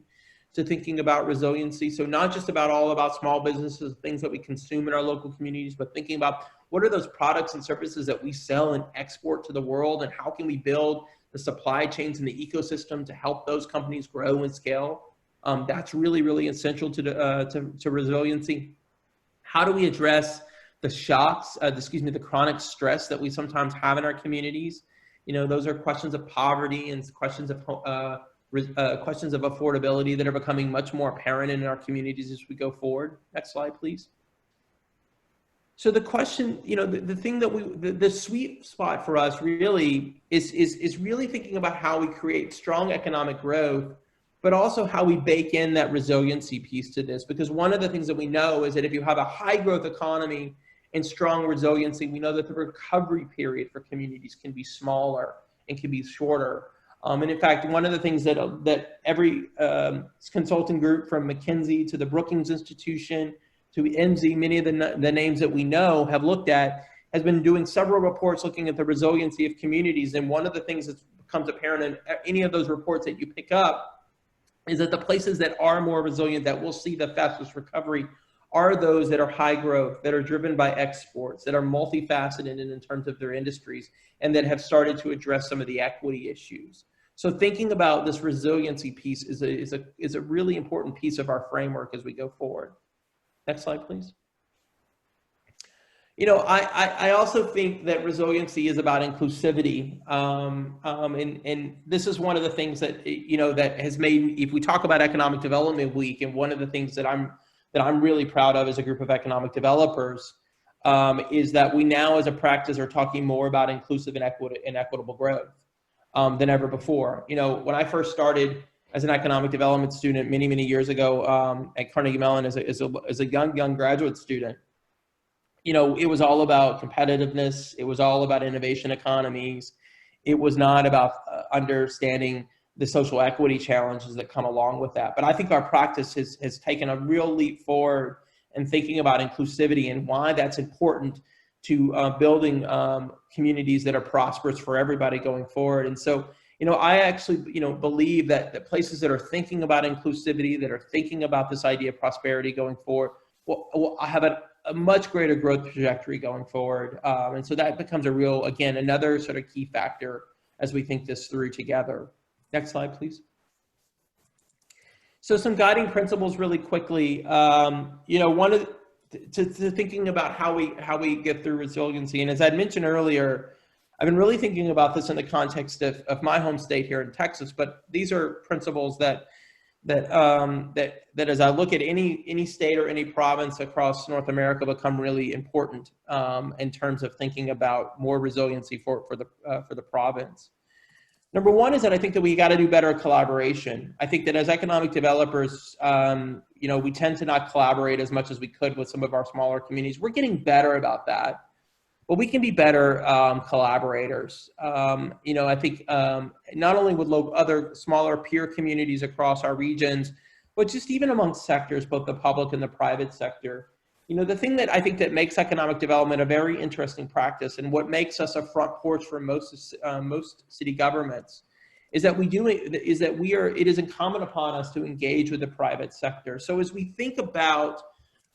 to thinking about resiliency. So not just all about small businesses, things that we consume in our local communities, but thinking about what are those products and services that we sell and export to the world, and how can we build the supply chains and the ecosystem to help those companies grow and scale? That's really, really essential to resiliency. How do we address the shocks, the chronic stress that we sometimes have in our communities? Those are questions of poverty and questions of affordability that are becoming much more apparent in our communities as we go forward. Next slide, please. So the question, the thing that the sweet spot for us really is really thinking about how we create strong economic growth, but also how we bake in that resiliency piece to this. Because one of the things that we know is that if you have a high growth economy and strong resiliency, we know that the recovery period for communities can be smaller and can be shorter. And in fact, one of the things that every consulting group from McKinsey to the Brookings Institution to MZ, many of the names that we know have looked at, has been doing several reports looking at the resiliency of communities. And one of the things that becomes apparent in any of those reports that you pick up is that the places that are more resilient, that will see the fastest recovery, are those that are high growth, that are driven by exports, that are multifaceted in terms of their industries, and that have started to address some of the equity issues. So thinking about this resiliency piece is a really important piece of our framework as we go forward. Next slide, please. I also think that resiliency is about inclusivity. And this is one of the things that, that has made, if we talk about Economic Development Week, and one of the things that I'm really proud of as a group of economic developers, is that we now as a practice are talking more about inclusive and equitable growth than ever before. When I first started as an economic development student many, many years ago at Carnegie Mellon as a young graduate student, it was all about competitiveness. It was all about innovation economies. It was not about understanding the social equity challenges that come along with that. But I think our practice has taken a real leap forward in thinking about inclusivity and why that's important to building communities that are prosperous for everybody going forward. And so, I actually, believe that the places that are thinking about inclusivity, that are thinking about this idea of prosperity going forward, will have a much greater growth trajectory going forward. And so that becomes another sort of key factor as we think this through together. Next slide, please. So some guiding principles really quickly. One of to thinking about how we get through resiliency. And as I mentioned earlier, I've been really thinking about this in the context of my home state here in Texas, but these are principles that as I look at any state or any province across North America become really important in terms of thinking about more resiliency for the province. Number one is that I think that we got to do better collaboration. I think that as economic developers, we tend to not collaborate as much as we could with some of our smaller communities. We're getting better about that, but we can be better collaborators. I think not only with other smaller peer communities across our regions, but just even amongst sectors, both the public and the private sector. The thing that I think that makes economic development a very interesting practice, and what makes us a front porch for most city governments, is that it is incumbent upon us to engage with the private sector. So as we think about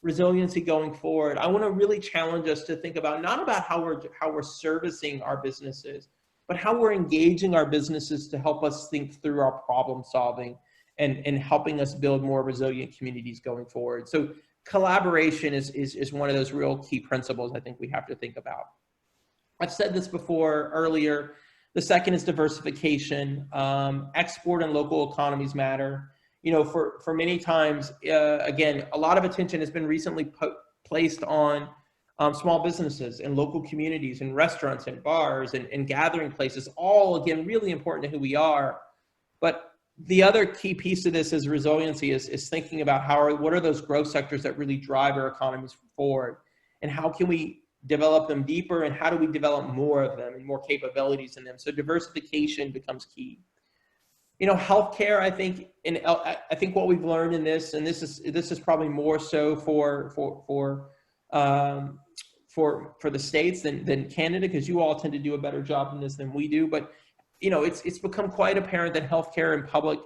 resiliency going forward, I want to really challenge us to think about not about how we're servicing our businesses, but how we're engaging our businesses to help us think through our problem solving and helping us build more resilient communities going forward. So collaboration is one of those real key principles I think we have to think about. I've said this before earlier. The second is diversification. Export and local economies matter. You know, for many times, again, a lot of attention has been recently placed on small businesses and local communities and restaurants and bars and gathering places, all, again, really important to who we are. But the other key piece of this is resiliency is thinking about what are those growth sectors that really drive our economies forward, and how can we develop them deeper, and how do we develop more of them and more capabilities in them? So diversification becomes key. You know, healthcare, I think what we've learned in this, and this is probably more so for the states than Canada, because you all tend to do a better job in this than we do. But you know, it's become quite apparent that healthcare and public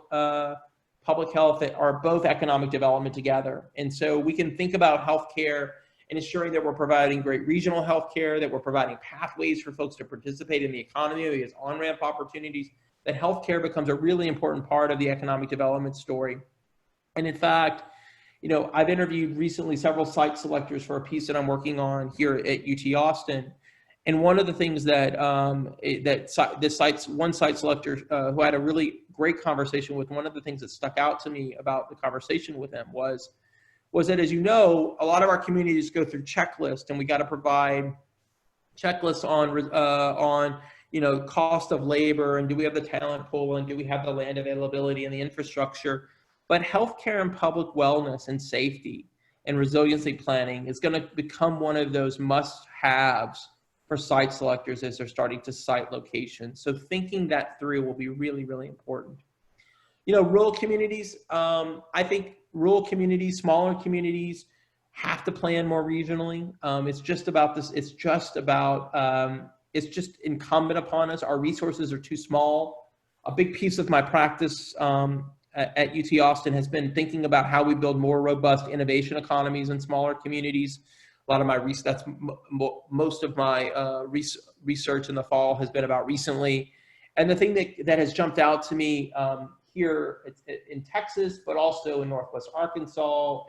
health are both economic development together. And so we can think about healthcare and ensuring that we're providing great regional healthcare, that we're providing pathways for folks to participate in the economy, as on-ramp opportunities, that healthcare becomes a really important part of the economic development story. And in fact, you know, I've interviewed recently several site selectors for a piece that I'm working on here at UT Austin. And one of the things that one site selector who had a really great conversation with, one of the things that stuck out to me about the conversation with him was that, as you know, a lot of our communities go through checklists, and we got to provide checklists on you know, cost of labor, and do we have the talent pool, and do we have the land availability and the infrastructure. But healthcare and public wellness and safety and resiliency planning is going to become one of those must-haves for site selectors as they're starting to site locations. So thinking that through will be really, really important. You know, rural communities, I think rural communities, smaller communities, have to plan more regionally. It's just incumbent upon us. Our resources are too small. A big piece of my practice at UT Austin has been thinking about how we build more robust innovation economies in smaller communities. A lot of my most of my research in the fall has been about recently. And the thing that has jumped out to me here in Texas, but also in Northwest Arkansas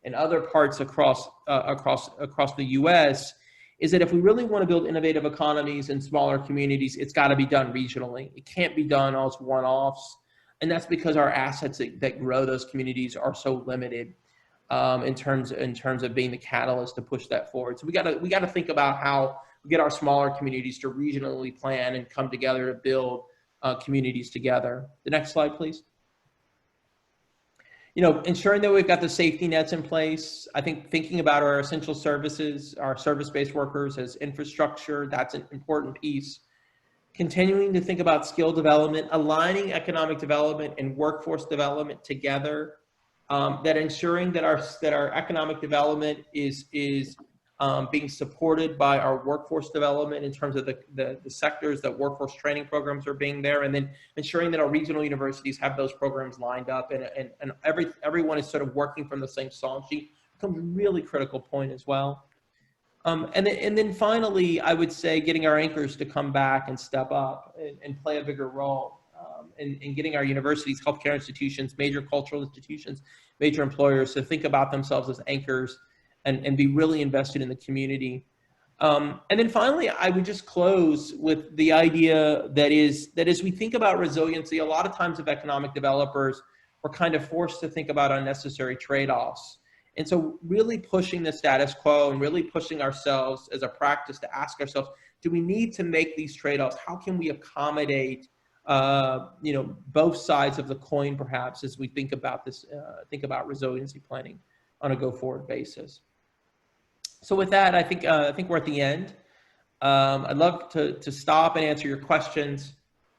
and other parts across the U.S., is that if we really want to build innovative economies in smaller communities, it's got to be done regionally. It can't be done as one-offs, and that's because our assets that grow those communities are so limited in terms of being the catalyst to push that forward. So we got to think about how we get our smaller communities to regionally plan and come together to build communities together. The next slide, please. You know, ensuring that we've got the safety nets in place. I think thinking about our essential services, our service-based workers as infrastructure, that's an important piece. Continuing to think about skill development, aligning economic development and workforce development together, that ensuring that our economic development is being supported by our workforce development in terms of the sectors that workforce training programs are being there, and then ensuring that our regional universities have those programs lined up and everyone is sort of working from the same song sheet becomes a really critical point as well. And then finally, I would say getting our anchors to come back and step up and play a bigger role in getting our universities, healthcare institutions, major cultural institutions, major employers to think about themselves as anchors and be really invested in the community. And then finally, I would just close with the idea that as we think about resiliency, a lot of times of economic developers are kind of forced to think about unnecessary trade-offs. And so really pushing the status quo and really pushing ourselves as a practice to ask ourselves, do we need to make these trade-offs? How can we accommodate you know, both sides of the coin, perhaps, as we think about this, think about resiliency planning on a go-forward basis. So with that, I think we're at the end. I'd love to stop and answer your questions.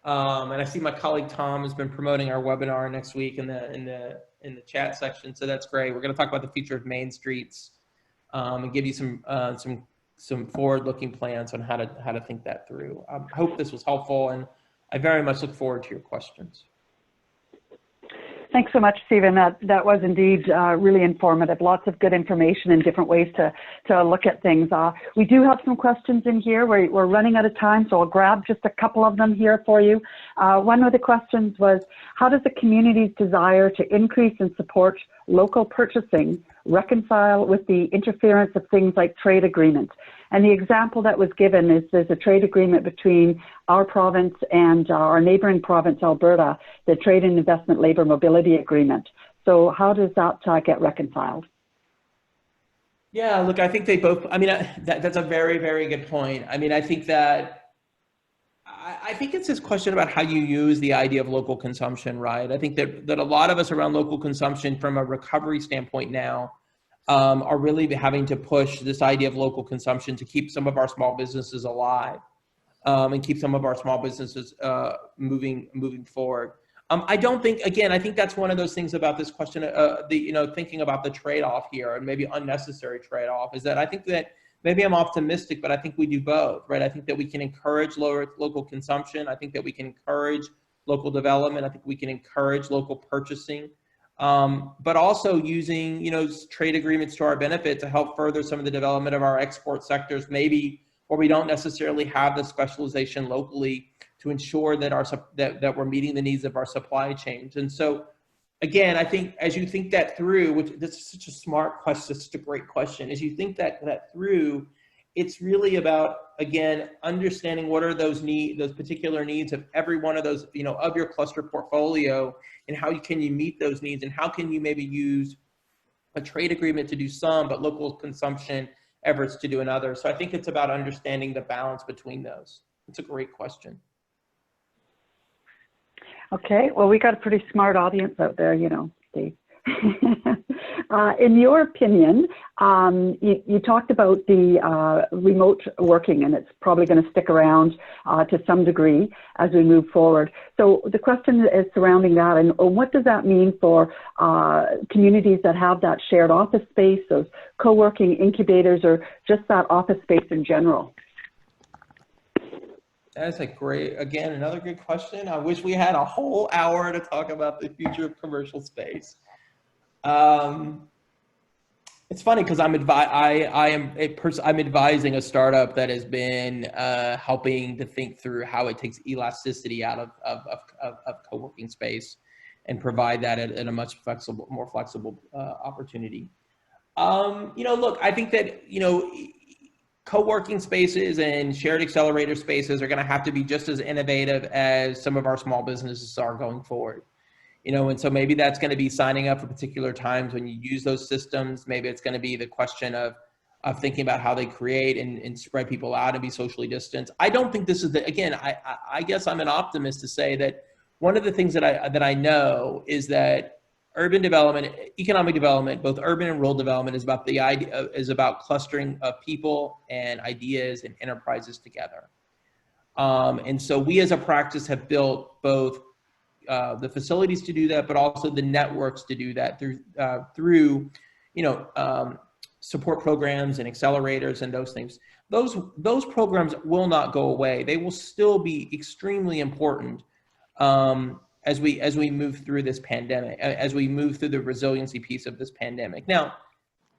And I see my colleague Tom has been promoting our webinar next week in the chat section, so that's great. We're going to talk about the future of Main Streets and give you some forward-looking plans on how to think that through. I hope this was helpful, and I very much look forward to your questions. Thanks so much, Steven. That was indeed really informative. Lots of good information and different ways to look at things. We do have some questions in here. We're running out of time, so I'll grab just a couple of them here for you. One of the questions was, how does the community's desire to increase and support local purchasing reconcile with the interference of things like trade agreements? And the example that was given is there's a trade agreement between our province and our neighboring province, Alberta, the Trade and Investment Labor Mobility Agreement. So how does that get reconciled? Yeah, look, I think they both, I mean, that's a very, very good point. I mean, I think that, I think it's this question about how you use the idea of local consumption, right? I think that a lot of us around local consumption from a recovery standpoint now are really having to push this idea of local consumption to keep some of our small businesses alive and keep some of our small businesses moving forward. I don't think, again, I think that's one of those things about this question, thinking about the trade-off here and maybe unnecessary trade-off is that I think that maybe I'm optimistic, but I think we do both, right? I think that we can encourage local consumption. I think that we can encourage local development. I think we can encourage local purchasing. But also using, trade agreements to our benefit to help further some of the development of our export sectors, maybe where we don't necessarily have the specialization locally to ensure that that we're meeting the needs of our supply chains. And so, again, I think as you think that through, which this is such a smart question, such a great question, as you think that through, it's really about, again, understanding what are those particular needs of every one of those, of your cluster portfolio, and how can you meet those needs, and how can you maybe use a trade agreement to do some, but local consumption efforts to do another. So I think it's about understanding the balance between those. It's a great question. Okay, well, we got a pretty smart audience out there, Steve. In your opinion, you talked about the remote working, and it's probably going to stick around to some degree as we move forward. So the question is surrounding that, and what does that mean for communities that have that shared office space, those co-working incubators, or just that office space in general? That's another good question. I wish we had a whole hour to talk about the future of commercial space. It's funny because I'm advising a startup that has been helping to think through how it takes elasticity out of co-working space and provide that at a much more flexible opportunity. Look, I think that co-working spaces and shared accelerator spaces are going to have to be just as innovative as some of our small businesses are going forward. And so maybe that's going to be signing up for particular times when you use those systems. Maybe it's going to be the question of thinking about how they create and spread people out and be socially distanced. I don't think this is I guess I'm an optimist to say that one of the things that I know is that urban development, economic development, both urban and rural development, is about clustering of people and ideas and enterprises together. And so we as a practice have built both the facilities to do that, but also the networks to do that through support programs and accelerators and those things. Those programs will not go away. They will still be extremely important as we move through this pandemic, as we move through the resiliency piece of this pandemic. Now,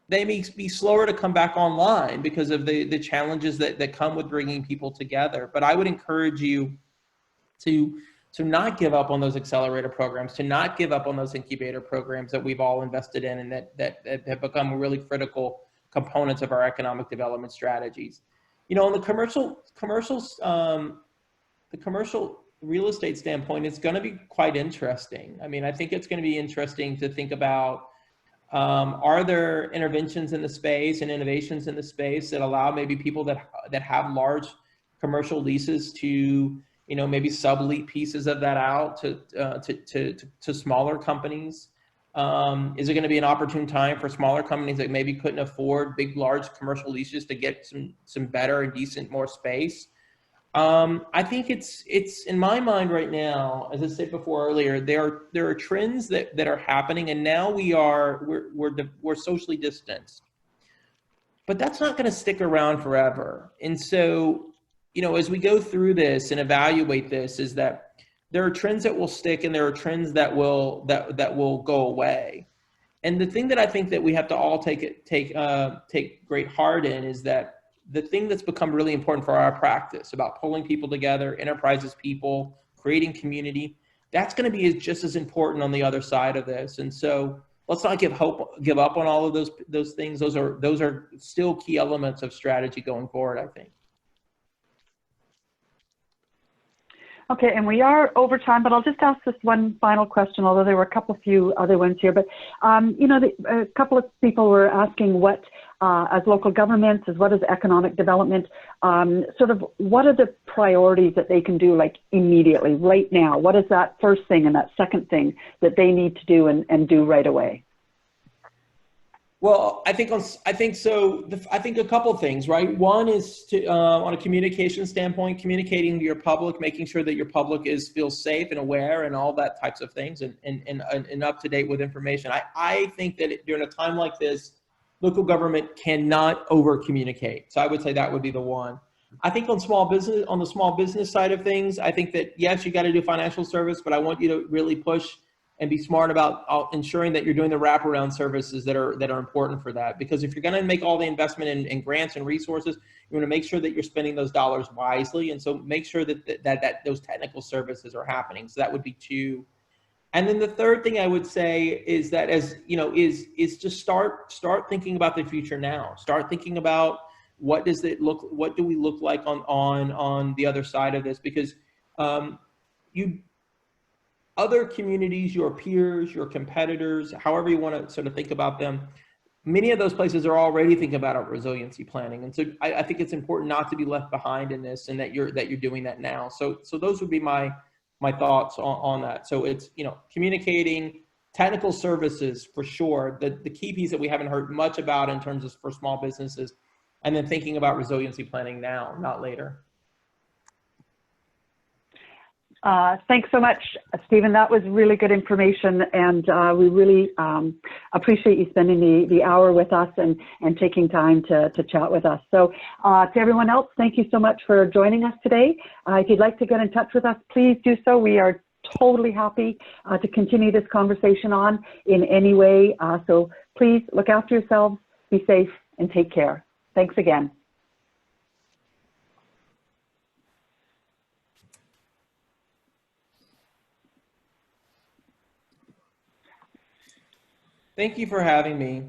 they may be slower to come back online because of the challenges that come with bringing people together. But I would encourage you to not give up on those accelerator programs, to not give up on those incubator programs that we've all invested in and that have become really critical components of our economic development strategies. On the commercial real estate standpoint, it's going to be quite interesting. I mean, I think it's going to be interesting to think about, are there interventions in the space and innovations in the space that allow maybe people that have large commercial leases to, maybe sublease pieces of that out to smaller companies? Is it going to be an opportune time for smaller companies that maybe couldn't afford large commercial leases to get some better and decent more space? I think it's in my mind right now, as I said before earlier, there are trends that are happening, and now we're socially distanced, but that's not going to stick around forever. And so, as we go through this and evaluate this, is that there are trends that will stick and there are trends that will go away. And the thing that I think that we have to all take great heart in is that the thing that's become really important for our practice about pulling people together, enterprises, people, creating community, that's going to be just as important on the other side of this. And so let's not give up on all of those things. Those are still key elements of strategy going forward, I think. Okay, and we are over time, but I'll just ask this one final question, although there were a few other ones here. But, a couple of people were asking what, as local governments, what is economic development, what are the priorities that they can do, like, immediately, right now? What is that first thing and that second thing that they need to do and do right away? Well, I think a couple of things, right? One is to, on a communication standpoint, communicating to your public, making sure that your public feels safe and aware and all that types of things and up to date with information. I think that during a time like this, local government cannot over communicate. So I would say that would be the one. I think on the small business side of things, I think that yes, you got to do financial service, but I want you to really push and be smart about ensuring that you're doing the wraparound services that are important for that. Because if you're going to make all the investment in grants and resources, you want to make sure that you're spending those dollars wisely. And so make sure that those technical services are happening. So that would be two. And then the third thing I would say is that is just start thinking about the future now. Start thinking about what do we look like on the other side of this? Because other communities, your peers, your competitors, however you want to sort of think about them, many of those places are already thinking about resiliency planning. And so I think it's important not to be left behind in this, and that you're doing that now. So those would be my thoughts on that. So it's, communicating, technical services for sure, the key piece that we haven't heard much about in terms of for small businesses, and then thinking about resiliency planning now, not later. Thanks so much, Stephen. That was really good information, and we really appreciate you spending the hour with us and taking time to chat with us. So to everyone else, thank you so much for joining us today. If you'd like to get in touch with us, please do so. We are totally happy to continue this conversation on in any way. So please look after yourselves, be safe, and take care. Thanks again. Thank you for having me.